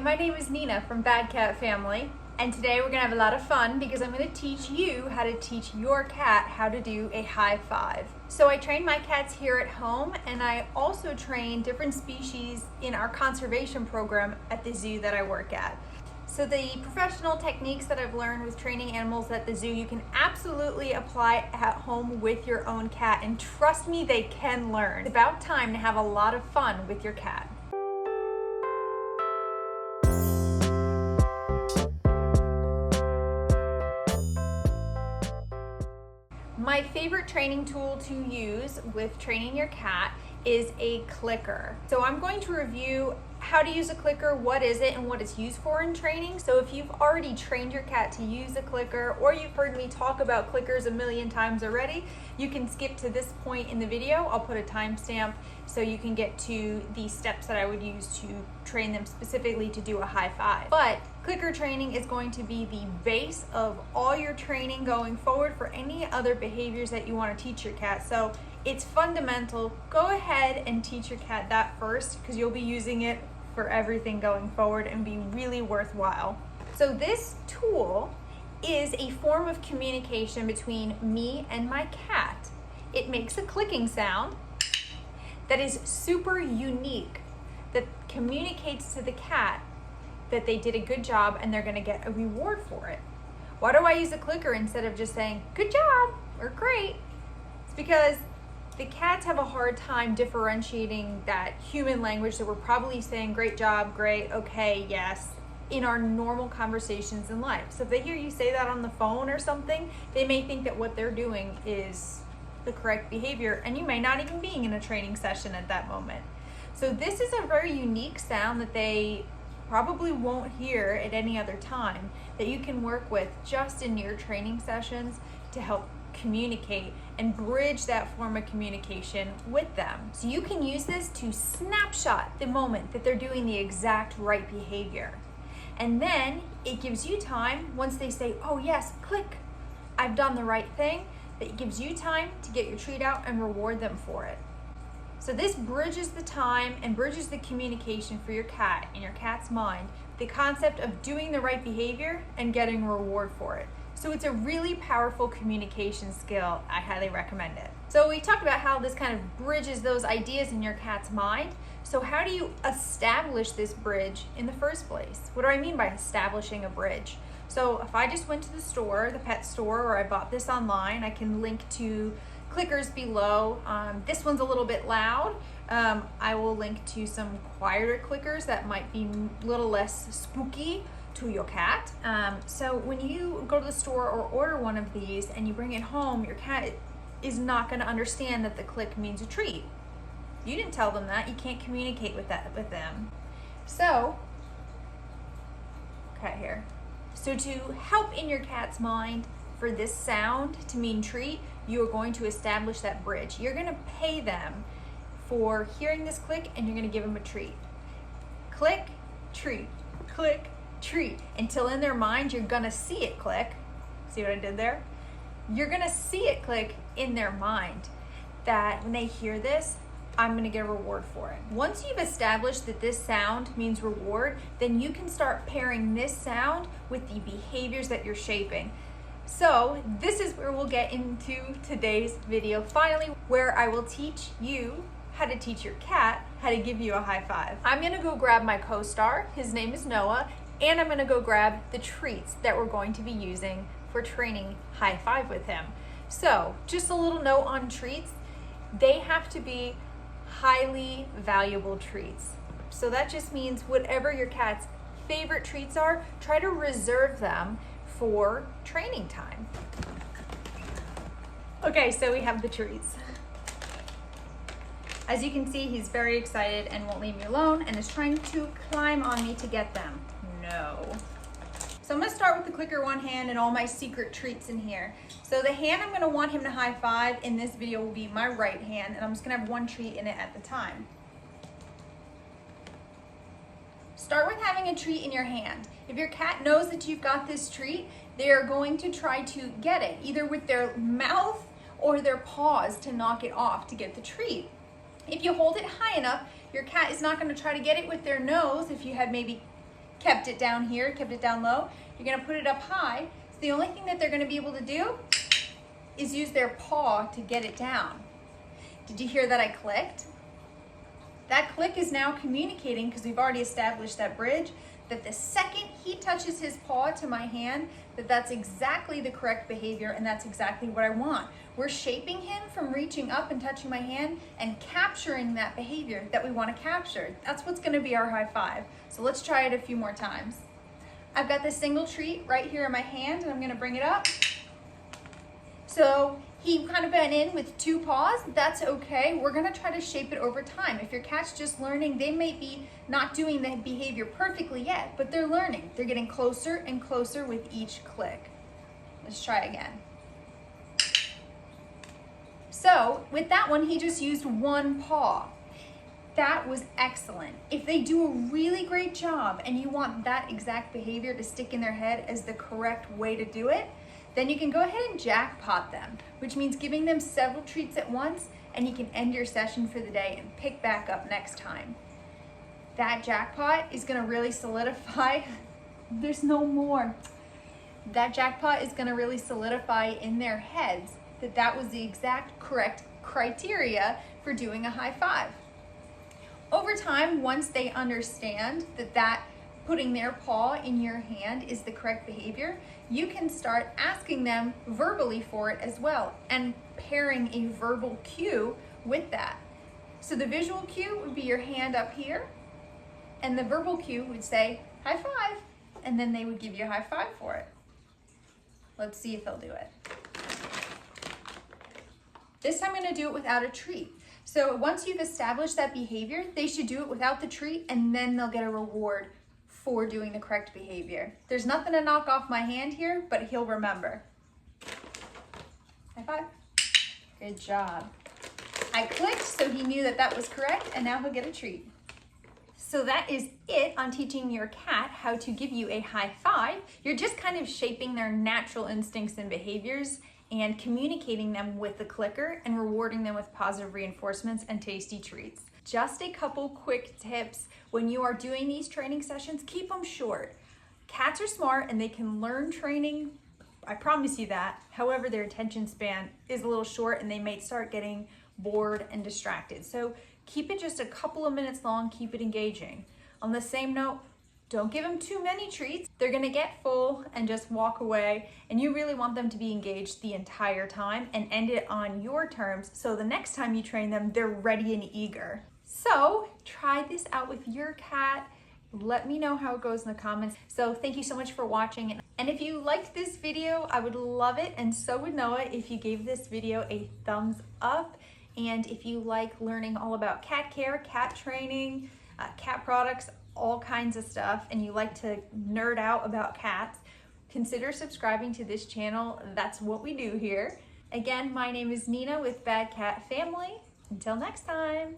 my name is Nina from Bad Cat Family, and today we're gonna have a lot of fun because I'm gonna teach you how to teach your cat how to do a high five. So I train my cats here at home, and I also train different species in our conservation program at the zoo that I work at. So the professional techniques that I've learned with training animals at the zoo, you can absolutely apply at home with your own cat, and trust me, they can learn. It's about time to have a lot of fun with your cat. My favorite training tool to use with training your cat is a clicker. So I'm going to review how to use a clicker, what is it, and what it's used for in training. So if you've already trained your cat to use a clicker, or you've heard me talk about clickers a million times already, you can skip to this point in the video. I'll put a timestamp so you can get to the steps that I would use to train them specifically to do a high five. But clicker training is going to be the base of all your training going forward for any other behaviors that you want to teach your cat. So it's fundamental. Go ahead and teach your cat that first, because you'll be using it for everything going forward and be really worthwhile. So this tool is a form of communication between me and my cat. It makes a clicking sound that is super unique, that communicates to the cat that they did a good job and they're gonna get a reward for it. Why do I use a clicker instead of just saying, good job or great? It's because the cats have a hard time differentiating that human language that we're probably saying great job, great, okay, yes, in our normal conversations in life. So if they hear you say that on the phone or something, they may think that what they're doing is the correct behavior, and you may not even be in a training session at that moment. So this is a very unique sound that they probably won't hear at any other time, that you can work with just in your training sessions to help communicate and bridge that form of communication with them. So you can use this to snapshot the moment that they're doing the exact right behavior. And then it gives you time, once they say, oh yes, click, I've done the right thing, that it gives you time to get your treat out and reward them for it. So this bridges the time and bridges the communication for your cat in your cat's mind, the concept of doing the right behavior and getting a reward for it. So it's a really powerful communication skill. I highly recommend it. So we talked about how this kind of bridges those ideas in your cat's mind. So how do you establish this bridge in the first place? What do I mean by establishing a bridge? So if I just went to the store, the pet store, or I bought this online, I can link to clickers below. This one's a little bit loud. I will link to some quieter clickers that might be a little less spooky to your cat. So when you go to the store or order one of these and you bring it home, your cat is not going to understand that the click means a treat. You didn't tell them that. You can't communicate with that with them. So, cut here. So to help in your cat's mind for this sound to mean treat, you are going to establish that bridge. You're going to pay them for hearing this click, and you're going to give them a treat. Click, treat, click, treat, until in their mind you're gonna see it click. See what I did there? You're gonna see it click in their mind that when they hear this, I'm gonna get a reward for it. Once you've established that this sound means reward, then you can start pairing this sound with the behaviors that you're shaping. So this is where we'll get into today's video finally, where I will teach you how to teach your cat how to give you a high five. I'm gonna go grab my co-star, his name is Noah, and I'm gonna go grab the treats that we're going to be using for training high five with him. So just a little note on treats, they have to be highly valuable treats. So that just means whatever your cat's favorite treats are, try to reserve them for training time. Okay, so we have the treats. As you can see, he's very excited and won't leave me alone and is trying to climb on me to get them. No. So I'm gonna start with the clicker one hand and all my secret treats in here. So the hand I'm gonna want him to high five in this video will be my right hand, and I'm just gonna have one treat in it at the time. Start with having a treat in your hand. If your cat knows that you've got this treat, they are going to try to get it, either with their mouth or their paws to knock it off to get the treat. If you hold it high enough, your cat is not gonna try to get it with their nose if you had maybe kept it down here, kept it down low. You're gonna put it up high. So the only thing that they're gonna be able to do is use their paw to get it down. Did you hear that I clicked? That click is now communicating, because we've already established that bridge, that the second he touches his paw to my hand, that's exactly the correct behavior, and that's exactly what I want. We're shaping him from reaching up and touching my hand and capturing that behavior that we want to capture. That's what's going to be our high five. So let's try it a few more times. I've got this single treat right here in my hand, and I'm going to bring it up. So he kind of went in with two paws. That's okay. We're gonna try to shape it over time. If your cat's just learning, they may be not doing the behavior perfectly yet, but they're learning. They're getting closer and closer with each click. Let's try again. So with that one, he just used one paw. That was excellent. If they do a really great job and you want that exact behavior to stick in their head as the correct way to do it, then you can go ahead and jackpot them, which means giving them several treats at once, and you can end your session for the day and pick back up next time. That jackpot is gonna really solidify, there's no more. That jackpot is gonna really solidify in their heads that that was the exact correct criteria for doing a high five. Over time, once they understand that putting their paw in your hand is the correct behavior, you can start asking them verbally for it as well and pairing a verbal cue with that. So the visual cue would be your hand up here, and the verbal cue would say, high five, and then they would give you a high five for it. Let's see if they'll do it. This time I'm gonna do it without a treat. So once you've established that behavior, they should do it without the treat, and then they'll get a reward for doing the correct behavior. There's nothing to knock off my hand here, but he'll remember. High five. Good job. I clicked so he knew that that was correct, and now he'll get a treat. So that is it on teaching your cat how to give you a high five. You're just kind of shaping their natural instincts and behaviors and communicating them with the clicker and rewarding them with positive reinforcements and tasty treats. Just a couple quick tips. When you are doing these training sessions, keep them short. Cats are smart and they can learn training, I promise you that. However, their attention span is a little short and they may start getting bored and distracted. So keep it just a couple of minutes long, keep it engaging. On the same note, don't give them too many treats. They're gonna get full and just walk away, and you really want them to be engaged the entire time and end it on your terms, so the next time you train them, they're ready and eager. So try this out with your cat. Let me know how it goes in the comments. So thank you so much for watching. And if you liked this video, I would love it, and so would Noah, if you gave this video a thumbs up. And if you like learning all about cat care, cat training, cat products, all kinds of stuff, and you like to nerd out about cats, consider subscribing to this channel. That's what we do here. Again, my name is Nina with Bad Cat Family. Until next time.